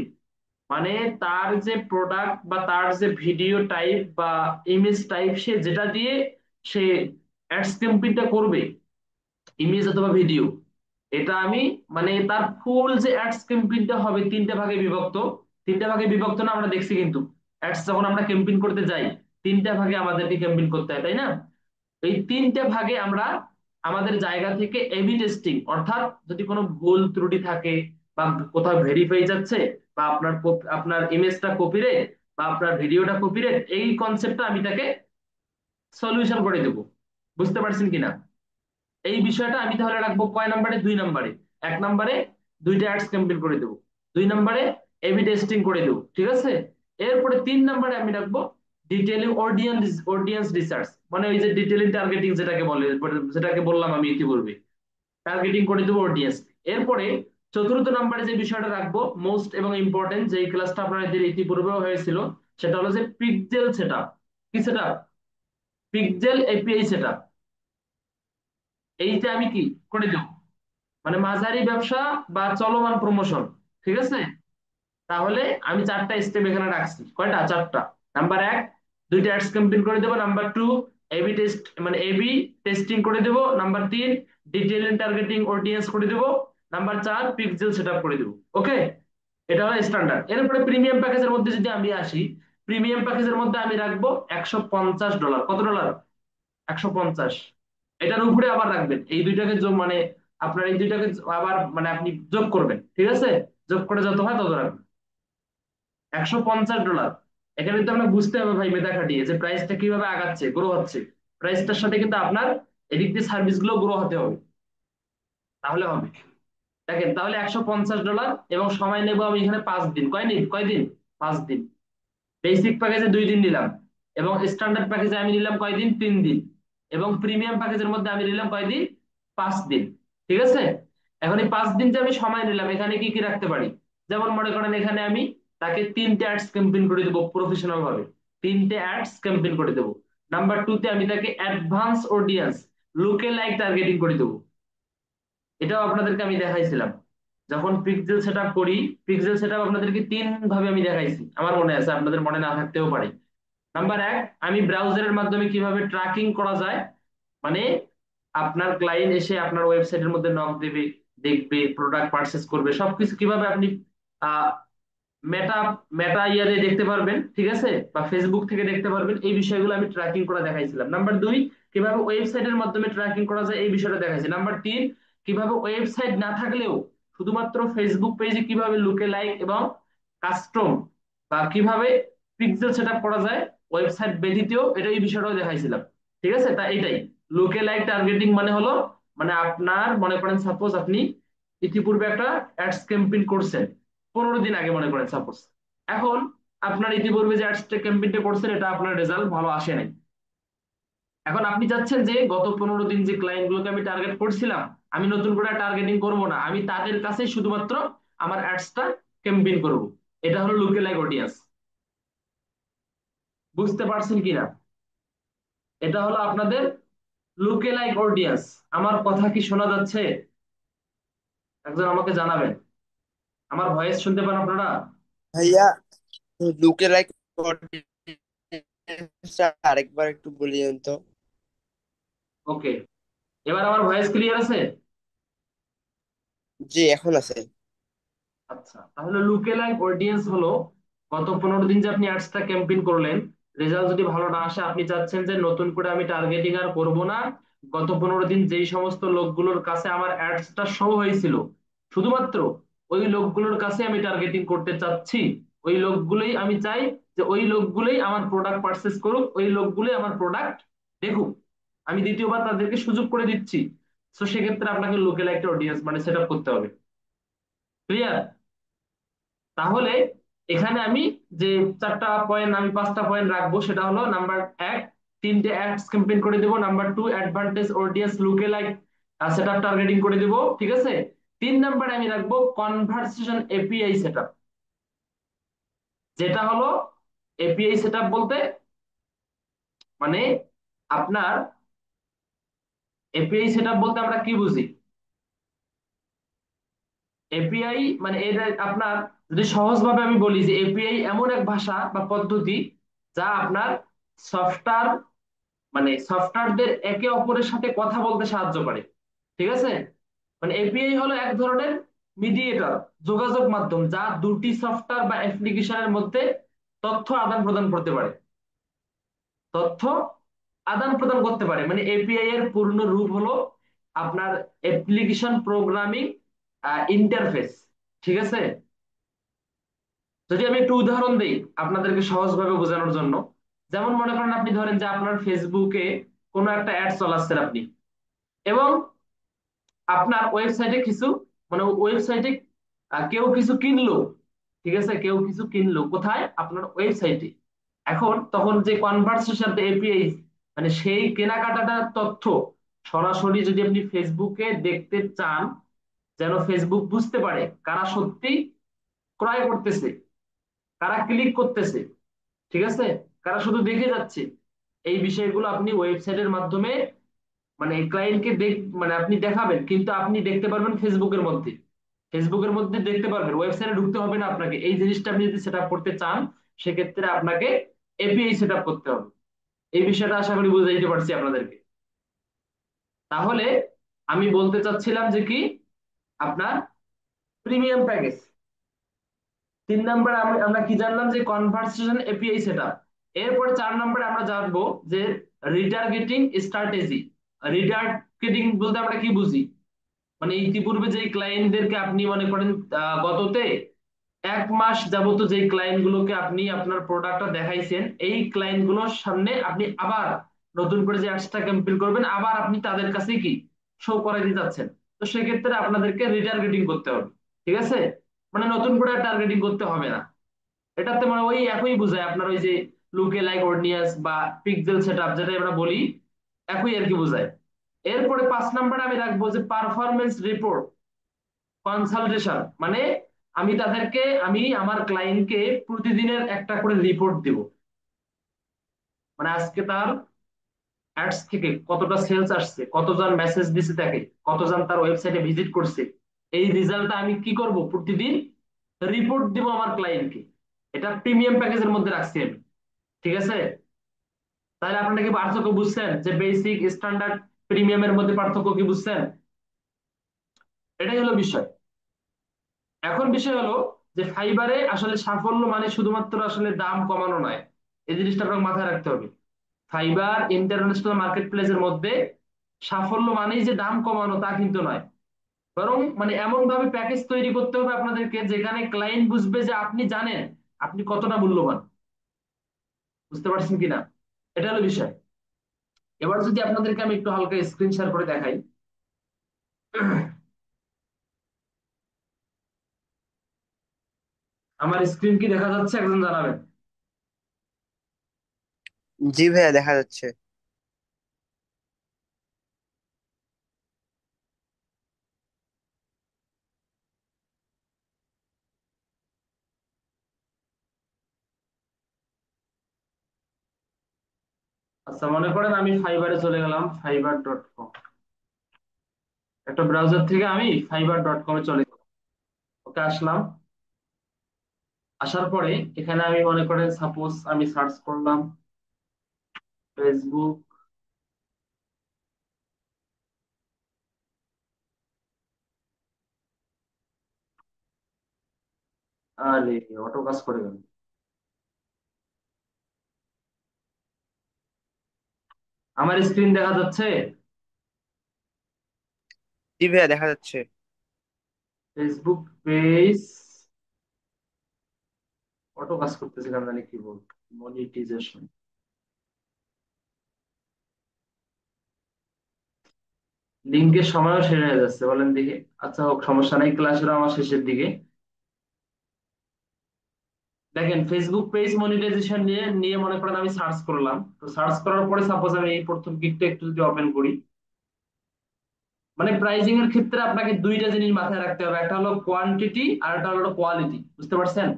মানে তার যে প্রোডাক্ট বা তার যে ভিডিও টাইপ বা ইমেজ টাইপ সে যেটা দিয়ে সে অ্যাডস ক্যাম্পেইনটা করবে, ইমেজ অথবা ভিডিও, এটা আমি মানে তার ফুল যে অ্যাডস ক্যাম্পেইনটা হবে 3টে ভাগে বিভক্ত। 3টে ভাগে বিভক্ত না, আমরা দেখছি কিন্তু অ্যাডস যখন আমরা ক্যাম্পেইন করতে যাই 3টে ভাগে আমাদেরকে ক্যাম্পেইন করতে হয়, তাই না? এই 3টে ভাগে আমরা আমাদের জায়গা থেকে এবি টেস্টিং, অর্থাৎ যদি কোনো ভুল ত্রুটি থাকে বা কোথাও ভেরিফাই যাচ্ছে, বা আপনার ইমেজটা কপিরেট বা আপনার ভিডিওটা কপিরেট, এই কনসেপ্টটা আমি তাকে সলিউশন করে দেবো। বুঝতে পারছেন কিনা? এই বিষয়টা আমি তাহলে রাখবো কয় নাম্বারে? 2 নাম্বারে। 1 নাম্বারে 2টা অ্যাডস ক্যাম্পেইন করে দেবো, 2 নাম্বারে এবি টেস্টিং করে দেবো। ঠিক আছে? এরপরে 3 নাম্বারে আমি রাখবো ডিটেইলিং অডিয়েন্স রিসার্চ, মানে ওই যে ডিটেইলিং টার্গেটিং যেটাকে বলে, যেটাকে বললাম আমি ইতিপূর্বে, টার্গেটিং করে দেবো অডিয়েন্স। এরপরে চতুর্থ নাম্বারে যে বিষয়টা রাখবো মোস্ট এবং ইম্পর্টেন্ট, যে ক্লাসটা আপনাদের ইতিপূর্বেও হয়েছিল, সেটা হলো যে পিক্সেল সেটআপ। কি সেটআপ? Pixel API setup. এইটা আমি কি করে দেবো, মানে মাঝারি ব্যবসা বা চলমান প্রমোশন। ঠিক আছে? তাহলে আমি 4টা স্টেপ এখানে রাখছি। কয়টা? 4টা। নাম্বার 1, 2টা অ্যাডস ক্যাম্পেইন করে দেবো। নাম্বার 2, এবি টেস্ট মানে এবি টেস্টিং করে দেবো। নাম্বার 3, ডিটেইল টার্গেটিং অডিয়েন্স করে দেবো। নাম্বার 4, পিক্সেল সেটআপ করে দেবো। ওকে? এটা হলো স্ট্যান্ডার্ড। এরপরে প্রিমিয়াম প্যাকেজের মধ্যে যদি আমি আসি, প্রিমিয়াম প্যাকেজের মধ্যে আমি রাখবো $150। কত ডলার? 150। এটার উপরে আবার রাখবেন এই দুইটাকে যোগ, মানে আপনার এই দুইটাকে আবার মানে আপনি যোগ করবেন। ঠিক আছে? যোগ করে যত হয় তত রাখবেন। $150। এখানে কিন্তু আপনার বুঝতে হবে ভাই মেধা খাটিয়ে যে প্রাইসটা কিভাবে আগাচ্ছে, গ্রো হচ্ছে। প্রাইসটার সাথে কিন্তু আপনার এদিক দিয়ে সার্ভিস গুলো গ্রো হতে হবে, তাহলে হবে। দেখেন তাহলে $150 এবং সময় নেবো আমি এখানে 5 দিন। কয়দিন? 5 দিন। বেসিক প্যাকেজে 2 দিন নিলাম, এবং স্ট্যান্ডার্ড প্যাকেজে আমি নিলাম কয়দিন? 3 দিন। এবং প্রিমিয়াম প্যাকেজের মধ্যে আমি নিলাম কয়দিন? 5 দিন। ঠিক আছে? এখন এই 5 দিন যে আমি সময় নিলাম, এখানে কি কি রাখতে পারি? যেমন মনে করেন এখানে আমি তাকে 3টে অ্যাডস ক্যাম্পেইন করে দেবো প্রফেশনাল ভাবে, 3টে অ্যাডস ক্যাম্পেইন করে দেবো। নাম্বার 2 তে আমি তাকে অ্যাডভান্স অডিয়েন্স লুকে লাইক টার্গেটিং করে দেবো। এটাও আপনাদেরকে আমি দেখাইছিলাম যখন পিক্সেল সেটআপ করি। পিক্সেল সেটআপ আপনাদেরকে তিন ভাবে আমি দেখাইছি, আমার মনে আছে, আপনাদের মনে না থাকতেও পারে। নাম্বার এক, আমি ব্রাউজারের মাধ্যমে কিভাবে ট্র্যাকিং করা যায়, মানে আপনার ক্লায়েন্ট এসে আপনার ওয়েবসাইটের মধ্যে নক দেবে, দেখবে, প্রোডাক্ট পারচেস করবে, সবকিছু কিভাবে আপনি মেটা মেটা ইয়ারে দেখতে পারবেন, ঠিক আছে, বা ফেসবুক থেকে দেখতে পারবেন, এই বিষয়গুলো আমি ট্র্যাকিং করা দেখাইছিলাম। নাম্বার দুই, কিভাবে ওয়েবসাইটের মাধ্যমে ট্র্যাকিং করা যায় এই বিষয়টা দেখাইছি। নাম্বার তিন, কিভাবে ওয়েবসাইট না থাকলেও শুধুমাত্র ফেসবুক পেজে কিভাবে লুকে লাইক এবং কাস্টম বা কিভাবে পিক্সেল সেটআপ করা যায় ওয়েবসাইট ব্যতীতও, এটা এই বিষয়টাও দেখাইছিলাম। ঠিক আছে, তা এটাই লুকে লাইক টার্গেটিং মানে হলো, মানে আপনার মনে করেন সাপোজ আপনি ইতিপূর্বে একটা অ্যাডস ক্যাম্পেইন করছেন 15 দিন আগে, মনে করেন সাপোজ। এখন আপনার ইতিপূর্বে যে অ্যাডস ক্যাম্পেইনটা করছেন এটা আপনার রেজাল্ট ভালো আসে নাই। এখন আপনি চাচ্ছেন যে গত 15 দিন যে ক্লায়েন্ট গুলোকে আমি টার্গেট করছিলাম, আমি নতুন করে টার্গেটিং করব না, আমি তাদের কাছে শুধুমাত্র আমার অ্যাডসটা ক্যাম্পেইন করব। এটা হলো লুকে লাইক অডিয়েন্স। বুঝতে পারছেন কিনা? এটা হলো আপনাদের লুকে লাইক অডিয়েন্স। আমার কথা কি শোনা যাচ্ছে? একজন আমাকে জানাবেন। আমার ভয়েস শুনতে পান আপনারা? ভাইয়া, লুকে লাইক আরেকবার একটু বলিয়েন তো। ওকে, এবার আমার ভয়েস ক্লিয়ার আছে? জি, এখন আছে। আচ্ছা, তাহলে লুকে লাইক অডিয়েন্স হলো গত 15 দিন যে আপনি অ্যাডসটা ক্যাম্পেইন করলেন, রেজাল্ট যদি ভালো না আসে, আপনি চাচ্ছেন যে নতুন করে আমি টার্গেটিং আর করব না। গত 15 দিন যেই সমস্ত লোকগুলোর কাছে আমার অ্যাডসটা শো হয়েছিল, শুধুমাত্র ওই লোকগুলোর কাছে আমি টার্গেটিং করতে চাচ্ছি। ওই লোকগুলোই আমি চাই যে ওই লোকগুলোই আমার প্রোডাক্ট পারচেস করুক, ওই লোকগুলোই আমার প্রোডাক্ট দেখুক। আমি দ্বিতীয়বার তাদেরকে সুযোগ করে দিচ্ছি। তো সেক্ষেত্রে আপনাকে লুকে লাইক অডিয়েন্স মানে সেট আপ করতে হবে। ক্লিয়ার? তাহলে এখানে আমি যে চারটা পয়েন্ট, আমি পাঁচটা পয়েন্ট রাখবো, সেটা হলো নাম্বার এক, তিনটে অ্যাডস ক্যাম্পেইন করে দেবো। নাম্বার টু, অ্যাডভান্টেজ অডিয়েন্স লুকে লাইক সেটআপ টার্গেটিং করে দেবো, ঠিক আছে। তিন নাম্বারে আমি রাখবো কনভারসেশন এপিআই সেটআপ, যেটা হলো এপিআই সেটআপ বলতে মানে আপনার এপিআই সেটআপ বলতে আমরা কি বুঝি? এপিআই মানে এটা আপনার, যদি সহজভাবে আমি বলি যে এপিআই এমন এক ভাষা বা পদ্ধতি যা আপনার সফটওয়্যার, মানে সফটওয়্যারদের একে অপরের সাথে কথা বলতে সাহায্য করে, ঠিক আছে। মানে এপিআই হলো এক ধরনের মিডিয়েটর, যোগাযোগ মাধ্যম, যা দুটি সফটওয়্যার বা অ্যাপ্লিকেশনের মধ্যে তথ্য আদান প্রদান করতে পারে, তথ্য আদান প্রদান করতে পারে। মানে এপিআই এর পূর্ণ রূপ হলো আপনার অ্যাপ্লিকেশন প্রোগ্রামিং ইন্টারফেস, ঠিক আছে। যদি আমি একটু উদাহরণ দিই আপনাদেরকে সহজভাবে বোঝানোর জন্য, যেমন মনে করেন আপনি ধরেন যে আপনার ফেসবুকে কোনো একটা অ্যাড চালাচ্ছেন আপনি, এবং আপনার ওয়েবসাইটে কিছু, মানে ওয়েবসাইটে কেউ কিছু কিনলো, ঠিক আছে, কেউ কিছু কিনলো কোথায়? আপনার ওয়েবসাইটে। এখন তখন যে কনভারসেশন এপিআই, মানে সেই কেনাকাটাটার তথ্য সরাসরি যদি আপনি ফেসবুকে দেখতে চান, যেন ফেসবুক বুঝতে পারে কারা সত্যি ক্রয় করতেছে, কারা ক্লিক করতেছে, ঠিক আছে, কারা শুধু দেখে যাচ্ছে, এই বিষয়গুলো আপনি ওয়েবসাইটের মাধ্যমে মানে ক্লায়েন্টকে মানে আপনি দেখাবেন, কিন্তু আপনি দেখতে পারবেন ফেসবুকের মধ্যে, ফেসবুকের মধ্যে দেখতে পারবেন, ওয়েবসাইটে ঢুকতে হবে না আপনাকে। এই জিনিসটা আপনি যদি সেট আপ করতে চান, সেক্ষেত্রে আপনাকে এপিআই সেট আপ করতে হবে। এই বিষয়টা আশা করি বুঝাই দিতে পারছি আপনাদেরকে। তাহলে আমি বলতে চাচ্ছিলাম যে কি, আপনার প্রিমিয়াম প্যাকেজ। 3 নাম্বার আমরা কি জানলাম? যে কনভার্সেশন এপিআই সেটআপ। এরপর 4 নাম্বারে আমরা জানবো যে রিটার্গেটিং স্ট্র্যাটেজি। রিটার্গেটিং বলতে আমরা কি বুঝি? মানে ইতিপূর্বে যে ক্লায়েন্টদেরকে আপনি মনে করেন গততে 1 মাস যাবত যে ক্লায়েন্ট গুলোকে আপনি আপনার প্রোডাক্টটা দেখাইছেন, এই ক্লায়েন্ট গুলোর সামনে আপনি আবার নতুন করে যে অ্যাডসটা ক্যাম্পেইন করবেন, আবার আপনি তাদের কাছে কি শো করাই দিতে যাচ্ছেন। তো সেক্ষেত্রে আপনাদেরকে রিটার্গেটিং করতে হবে, ঠিক আছে। মানে নতুন করে টার্গেটিং করতে হবে না। এটাতে মানে ওই একই বোঝায় আপনার ওই যে লুকে লাইক অডিয়েন্স বা পিক্সেল সেটআপ যেটা আমরা বলি, একই আর কি বোঝায়। এরপরে 5 নাম্বার আমি রাখবো যে পারফরমেন্স রিপোর্ট কনসালটেশন। মানে আমি তাদেরকে, আমি আমার ক্লায়েন্টকে প্রতিদিনের একটা করে রিপোর্ট দিব। মানে আজকে তার অ্যাডস থেকে কতটা সেলস আসছে, কতজন মেসেজ দিছে তাকে, কতজন তার ওয়েবসাইটে ভিজিট করছে, এই রেজাল্টটা আমি কি করব, প্রতিদিন রিপোর্ট দিব আমার ক্লায়েন্টকে। এটা প্রিমিয়াম প্যাকেজের মধ্যে রাখছি আমি। ঠিক আছে? তাহলে আপনারা কি পার্থক্য বুঝছেন, যে বেসিক, স্ট্যান্ডার্ড, প্রিমিয়ামের মধ্যে পার্থক্য কি বুঝছেন? এটাই হলো বিষয়। এখন বিষয় হলো যে ফাইবারে আসলে সাফল্য মানে শুধুমাত্র আসলে দাম কমানো নয়। এই জিনিসটা আপনাকে মাথায় রাখতে হবে। ফাইবার ইন্টারন্যাশনাল মার্কেট প্লেসের মধ্যে সাফল্য মানেই যে দাম কমানো তা কিন্তু নয়। বরং মানে এমন ভাবে প্যাকেজ তৈরি করতে হবে আপনাদেরকে, যেখানে ক্লায়েন্ট বুঝবে যে আপনি জানেন আপনি কতটা মূল্যবান। বুঝতে পারছেন কিনা? এটা হলো বিষয়। এবার যদি আপনাদেরকে আমি একটু হালকা স্ক্রিন শেয়ার করে দেখাই। আমার স্ক্রিন কি দেখা যাচ্ছে, একজন জানাবেন। জি ভাইয়া, দেখা যাচ্ছে। আচ্ছা, মনে করেন আমি ফাইবারে চলে গেলাম, fiverr.com। একটা ব্রাউজার থেকে আমি fiverr.com এ চলে গেলাম। ওকে, আসলাম। আসার পরে এখানে আমি মনে করেন সাপোজ আমি সার্চ করলাম ফেসবুক। আরে, অটো কাজ করে গেল। আমার স্ক্রিন দেখা যাচ্ছে? জি ভাইয়া, দেখা যাচ্ছে। ফেসবুক পেজ অটো কাজ করতেছিলাম, জানি কি বল, মনিটাইজেশন। লিঙ্কের সময়ও শেষ হয়ে যাচ্ছে, বলেন দেখি। আচ্ছা হোক, সমস্যা নাই, ক্লাসের আমার শেষের দিকে। দেখেন, ফেসবুক পেজ মনিটাইজেশন নিয়ে নিয়ে মনে করেন আমি সার্চ করলাম। তো সার্চ করার পরে সাপোজ আমি এই প্রথম গিকটা একটু যদি ওপেন করি, মানে প্রাইজিং এর ক্ষেত্রে আপনাকে দুইটা জিনিস মাথায় রাখতে হবে, একটা হলো কোয়ান্টিটি আর একটা হলো কোয়ালিটি। বুঝতে পারছেন?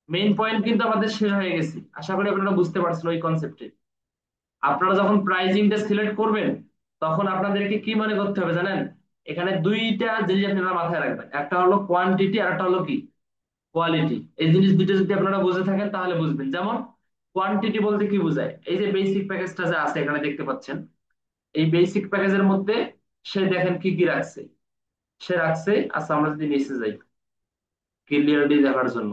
মেইন পয়েন্ট কিন্তু আমাদের শেষ হয়ে গেছে, আশা করি আপনারা বুঝতে পারছেন ওই কনসেপ্টে। আপনারা যখন প্রাইজিংটা সিলেক্ট করবেন, তখন আপনাদেরকে কি মনে করতে হবে জানেন? এখানে দুইটা জিনিস আপনারা মাথায় রাখবেন, একটা হলো কোয়ান্টিটি আর একটা হলো কি, কোয়ালিটি। এই জিনিস দুটো যদি আপনারা বুঝে থাকেন তাহলে বুঝবেন। যেমন কোয়ান্টিটি বলতে কি বোঝায়, এই যে বেসিক প্যাকেজটা যে আছে এখানে দেখতে পাচ্ছেন, এই বেসিক প্যাকেজের মধ্যে সে দেখেন কি কি রাখছে। সে রাখছে, আচ্ছা আমরা যদি নিচে যাই ক্লিয়ারলি দেখার জন্য,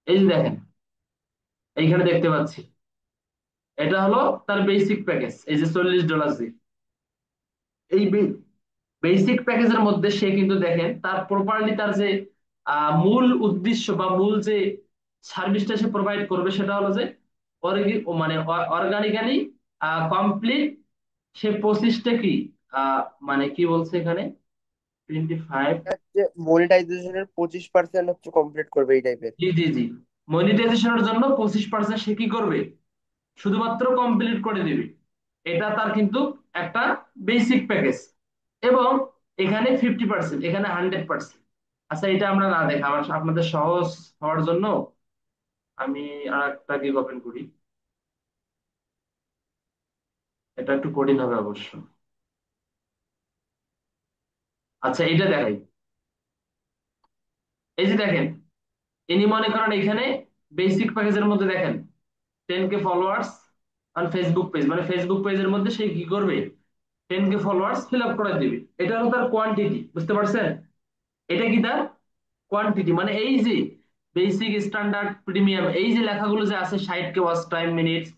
এই যে দেখেন এইখানে দেখতে পাচ্ছি, এটা হলো তার বেসিক প্যাকেজ, এই যে $40 দিয়ে। এই বেসিক প্যাকেজের মধ্যে সে কিন্তু দেখেন তার প্রপারলি তার যে মূল উদ্দেশ্য বা মূল যে সার্ভিসটা সে প্রোভাইড করবে, সেটা হলো যে মানে অর্গানিক্যালি কমপ্লিট। সে 25টা কি মানে কি বলছে এখানে, 25। যে মনিটাইজেশনের 25% হচ্ছে কমপ্লিট করবে এই টাইপের। জি জি জি, মনিটাইজেশনের জন্য 25% সে কি করবে, শুধুমাত্র কমপ্লিট করে দিবে। এটা তার কিন্তু একটা বেসিক প্যাকেজ। এবং এখানে 50%, এখানে 100%। আচ্ছা, এটা আমরা না দেখা, আমার আপনাদের সহজ হওয়ার জন্য আমি আর একটা গিগ ওপেন করি। এটা একটু কঠিন হবে অবশ্য। আচ্ছা, এটা দেখাই। এই যে দেখেন, ইনি মনে করেন এখানে বেসিক প্যাকেজের মধ্যে দেখেন 10K followers on Facebook page, মানে ফেসবুক পেজের মধ্যে সে কি করবে, 10K ফলোয়ার্স ফিল আপ করে দিবে। এটা হলো তার কোয়ান্টিটি। বুঝতে পারছেন? এটা কি তার কোয়ান্টিটি, মানে এই যে বেসিক, স্ট্যান্ডার্ড, প্রিমিয়াম, এই যে লেখাগুলো যে আছে, 60K ওয়াচ টাইম মিনিটস,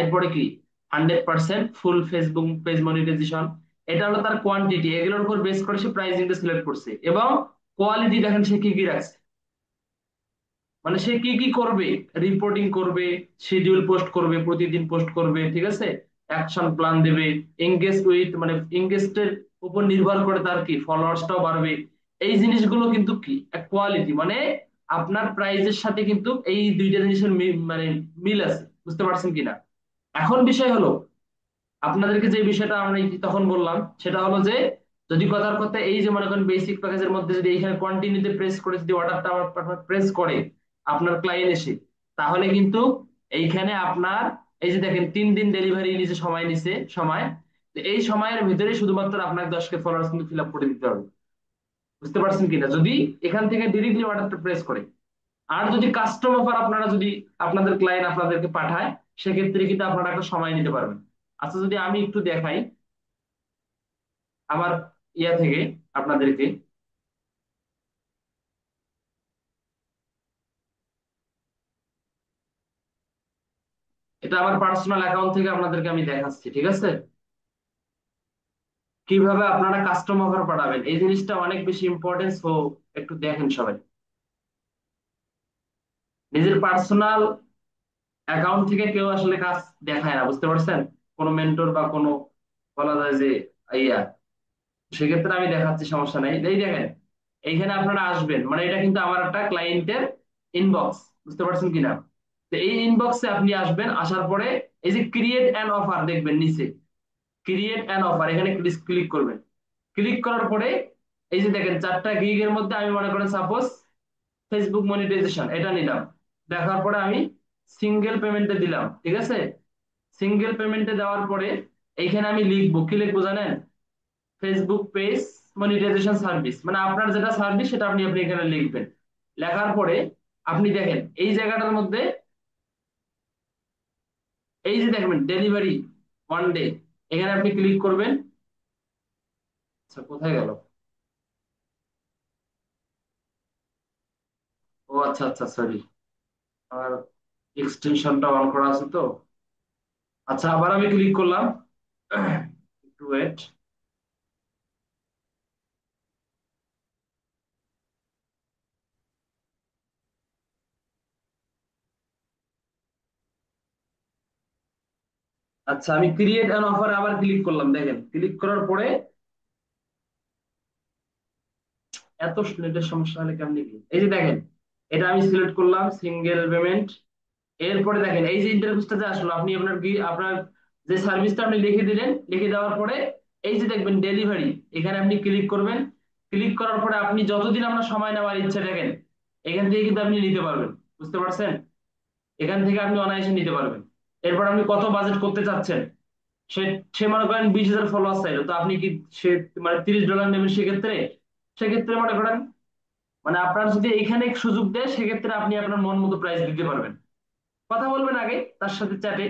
এরপরে কি 100% ফুল ফেসবুক পেজ মনিটাইজেশন। এটা হলো তার কোয়ান্টিটি, এগুলোর উপর বেস করে সে প্রাইসিংটা সিলেক্ট করছে। এবং কোয়ালিটি দেখেন সে কি কি রাখছে, মানে সে কি কি করবে, রিপোর্টিং করবে, শিডিউল পোস্ট করবে, প্রতিদিন পোস্ট করবে, ঠিক আছে, অ্যাকশন প্ল্যান দেবে, এঙ্গেজ উইথ, মানে এঙ্গেজড উপর নির্ভর করে তার কি ফলোয়ার্সটাও বাড়বে। এই জিনিসগুলো কিন্তু কি কোয়ালিটি, মানে আপনার প্রাইজের সাথে কিন্তু এই দুইটা জিনিসের মানে মিল আছে। বুঝতে পারছেন কিনা? এখন বিষয় হলো, আপনাদেরকে যে বিষয়টা আমরা তখন বললাম, সেটা হলো যে যদি কথার কথা এই যে মনে করেন বেসিক প্যাকেজের মধ্যে যদি এইখানে কন্টিনিউতে প্রেস করে যদি অর্ডারটা আমার প্রেস করে, আপনার ক্লায়েন্ট এসে, তাহলে কিন্তু এইখানে আপনার এই যে দেখেন 3 দিন ডেলিভারি নিচে সময় নিছে সময়, তো এই সময়ের ভিতরে শুধুমাত্র আপনাকে 10K ফলোয়ার্স কিন্তু ফিল আপ করে দিতে হবে। বুঝতে পারছেন কিনা, যদি এখান থেকে ডিরেক্টলি অর্ডারটা প্রেস করে। আর যদি কাস্টম অফার আপনারা যদি আপনাদের ক্লায়েন্ট আপনাদেরকে পাঠায়, সেক্ষেত্রে কিন্তু আপনারা একটা সময় নিতে পারবেন। আচ্ছা যদি আমি একটু দেখাই আমার ইয়া থেকে আপনাদেরকে, এটা আমার পার্সোনাল অ্যাকাউন্ট থেকে আপনাদেরকে আমি দেখাচ্ছি, ঠিক আছে? কিভাবে আপনারা কাস্টম অফার পাঠাবেন এই জিনিসটা অনেক বেশি ইম্পর্টেন্স, ও একটু দেখেন সবাই। নিজের পার্সোনাল অ্যাকাউন্ট থেকে কেউ আসলে কাজ দেখায় না, বুঝতে পারছেন? কোনো মেন্টর বা কোনো বলা যায় যে ইয়া, সেক্ষেত্রে আমি দেখাচ্ছি, সমস্যা নাই। এই দেখেন এইখানে আপনারা আসবেন, মানে এটা কিন্তু আমার একটা ক্লায়েন্টের ইনবক্স, বুঝতে পারছেন কিনা? তো এই ইনবক্সে আপনি আসবেন, আসার পরে এই যে ক্রিয়েট অ্যান অফার দেখবেন নিচে, ক্রিয়েট অ্যান অফার, এখানে ক্লিক করবেন। ক্লিক করার পরে এই যে দেখেন 4টা গিগের মধ্যে আমি মনে করেন সাপোজ ফেসবুক মনিটাইজেশন এটা নিলাম। দেখার পরে আমি সিঙ্গেল পেমেন্টে দিলাম, ঠিক আছে? সিঙ্গেল পেমেন্টে দেওয়ার পরে এইখানে আমি লিখবো, কি লিখবো জানেন? ফেসবুক পেজ মনিটাইজেশন সার্ভিস, মানে আপনার যেটা সার্ভিস সেটা আপনি আপনি এখানে লিখবেন। লেখার পরে আপনি দেখেন এই জায়গাটার মধ্যে এই যে দেখবেন ডেলিভারি 1 ডে, এখানে আপনি ক্লিক করবেন। আচ্ছা কোথায় গেল? ও আচ্ছা আচ্ছা, সরি, আর এক্সটেনশনটা অন করা আছে তো। আচ্ছা আবার আমি ক্লিক করলাম, একটু ওয়েট। আচ্ছা আমি ক্রিয়েট অ্যান অফার আবার ক্লিক করলাম, দেখেন ক্লিক করার পরে এত নেটের সমস্যা হলে কেমনি কি, এই যে দেখেন এটা আমি সিলেক্ট করলাম সিঙ্গেল পেমেন্ট। এরপরে দেখেন এই যে ইন্টারফেসটা যে আসলো, আপনি আপনার যে সার্ভিসটা আপনি লিখে দিলেন, লিখে দেওয়ার পরে এই যে দেখবেন ডেলিভারি, এখানে আপনি ক্লিক করবেন। ক্লিক করার পরে আপনি যতদিন আপনার সময় নেওয়ার ইচ্ছা দেখেন এখান থেকে কিন্তু আপনি নিতে পারবেন, বুঝতে পারছেন? এখান থেকে আপনি অনায়াসে নিতে পারবেন। এরপর আপনি কত বাজেট করতে চাচ্ছেন, সে সে মনে করেন 20,000 ফলোয়ার চাইলো, তো আপনি কি সে মানে $30 নেবেন সেক্ষেত্রে? সেক্ষেত্রে মনে করেন মানে আপনার যদি এখানে সুযোগ দেয়, সেক্ষেত্রে আপনি আপনার মন মতো প্রাইস দিতে পারবেন। কথা বলবেন আগে তার সাথে চ্যাটে,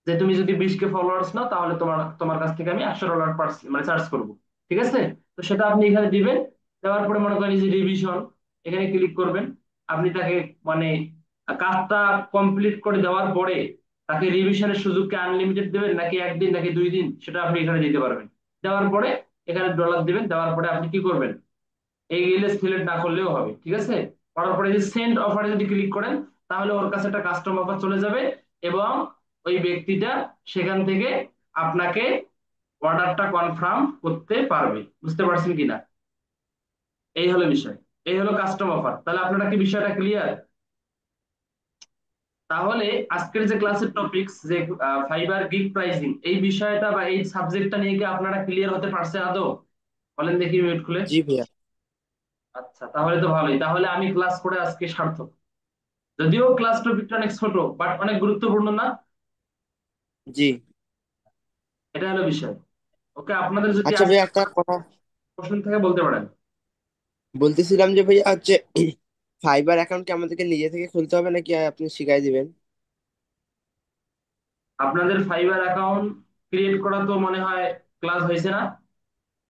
যে তুমি যদি 20K ফলোয়ার্স নাও তাহলে তোমার তোমার কাছ থেকে আমি $100 পার মানে চার্জ করবো, ঠিক আছে? তো সেটা আপনি এখানে দিবেন। দেওয়ার পরে মনে করেন এই যে রিভিশন, এখানে ক্লিক করবেন। আপনি তাকে মানে কাজটা কমপ্লিট করে দেওয়ার পরে তাকে রিভিশনের সুযোগকে আনলিমিটেড দেবেন নাকি 1 দিন নাকি 2 দিন, সেটা আপনি এখানে দিতে পারবেন। দেওয়ার পরে এখানে ডলার দিবেন, দেওয়ার পরে আপনি কি করবেন, এই গেলে সিলেক্ট না করলেও হবে, ঠিক আছে? করার পরে যে সেন্ড অফারে যদি ক্লিক করেন, তাহলে ওর কাছে একটা কাস্টম অফার চলে যাবে, এবং ওই ব্যক্তিটা সেখান থেকে আপনাকে অর্ডারটা কনফার্ম করতে পারবে। বুঝতে পারছেন কিনা? এই হলো বিষয়, এই হলো কাস্টম অফার। তাহলে আপনারা কি বিষয়টা ক্লিয়ার? তাহলে আজকের যে ক্লাসের টপিকস যে ফাইবার গিগ প্রাইসিং, এই বিষয়টা বা এই সাবজেক্টটা নিয়ে কি আপনারা ক্লিয়ার হতে পারছেন আদৌ? বলেন দেখি মিউট খুলে। জি ভাইয়া। আচ্ছা তাহলে তো ভালোই, তাহলে আমি ক্লাস করে আজকে সার্থক। যদিও ক্লাস টপিকটা অনেক ছোট বাট অনেক গুরুত্বপূর্ণ না? জি। এটা হলো বিষয়। ওকে, আপনাদের যদি আচ্ছা আজকে ভাইয়া, একটা কথা প্রশ্ন থেকে বলতে পারেন। বলতেছিলাম যে ভাইয়া হচ্ছে ফাইবার অ্যাকাউন্ট কি আমাদেরকে নিজে থেকে খুলতে হবে নাকি আপনি শিখাই দিবেন? আপনাদের ফাইবার অ্যাকাউন্ট ক্রিয়েট করা তো মনে হয় ক্লাস হয়েছে না?